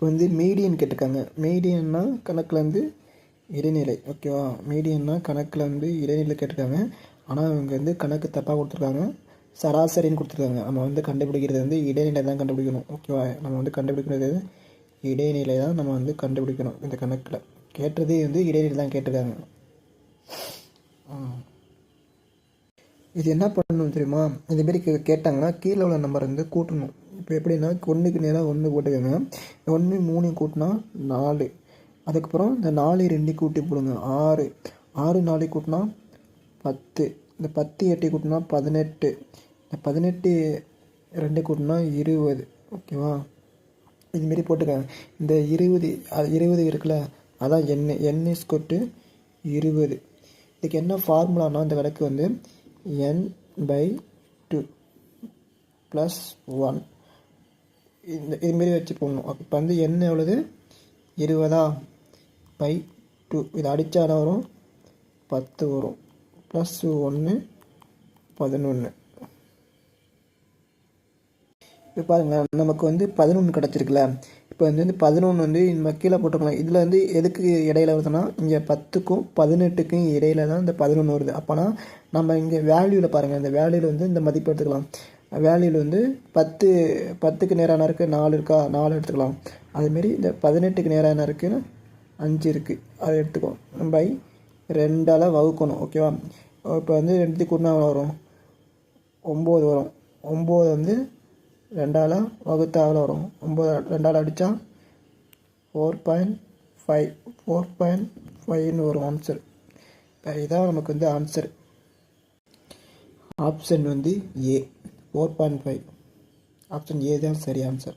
இப்போ வந்து மீடியன் கேட்டிருக்காங்க. மீடியன்னா கணக்கில் வந்து இடைநிலை. ஓகேவா? மீடியன்னா கணக்கில் வந்து இடைநிலை கேட்டிருக்காங்க. ஆனால் இவங்க வந்து கணக்கு தப்பாக கொடுத்துருக்காங்க. சராசரின்னு கொடுத்துருக்காங்க. நம்ம வந்து கண்டுபிடிக்கிறது வந்து இடைநிலை தான் கண்டுபிடிக்கணும். ஓகேவா? நம்ம வந்து கண்டுபிடிக்கிறது இடைநிலை தான் நம்ம வந்து கண்டுபிடிக்கணும். இந்த கணக்கில் கேட்டதே வந்து இடைநிலை தான் கேட்டிருக்காங்க. இது என்ன பண்ணணும் தெரியுமா? இதுமாரி கேட்டாங்கன்னா கீழே உள்ள நம்பர் வந்து கூட்டணும். இப்போ எப்படின்னா 1க்கு நேராக 1 போட்டுக்கோங்க. 1 3 கூட்டினா 4. அதுக்கப்புறம் இந்த 4 2 கூட்டி போடுங்க 6. 6 4 கூட்டினா 10. இந்த 10 8 கூட்டினா 18. இந்த 18 2 கூட்டினா 20. ஓகேவா? இதுமாரி போட்டுக்கோங்க. இந்த 20 இருக்குல்ல, அதான் n இஸ் கொட்டு 20. இதுக்கு என்ன ஃபார்முலானா இந்த கணக்கு வந்து n/2 + 1 இதுமாரி வச்சு போடணும். இப்போ வந்து n எவ்வளவு 20/2 இதை அடித்தா வரும் 10 வரும். +1 11. இப்போ பாருங்களேன், நமக்கு வந்து 11 கிடச்சிருக்குல்ல. இப்போ வந்து 11 வந்து நம்ம கீழே போட்டுக்கலாம். இதில் வந்து எதுக்கு இடையில வருதுன்னா, இங்கே 10க்கும் 18க்கும் இடையில தான் இந்த 11 வருது. அப்போனா நம்ம இங்கே வேல்யூவில் பாருங்கள், இந்த வேல்யூவில் வந்து இந்த மதிப்பு எடுத்துக்கலாம். வேல்யூவில் வந்து 10க்கு நேரான இருக்குது 4 இருக்கா, 4 எடுத்துக்கலாம். அதுமாரி இந்த 18க்கு நேரான இருக்குது 5 இருக்குது, அதை எடுத்துக்கோ. 2ஆல் வகுக்கணும். ஓகேவா? இப்போ வந்து 2 கூட்டினா வரும் 9 வரும். 9 வந்து 2ஆல் வகுத்தா எவ்வளோ வரும்? 9 2ஆல் அடித்தா 4.5 வரும் ஆன்சர். இதான் நமக்கு வந்து ஆன்சர். ஆப்ஷன் வந்து ஏ 4.5. ஆப்ஷன் ஏ தான் சரி ஆன்சர்.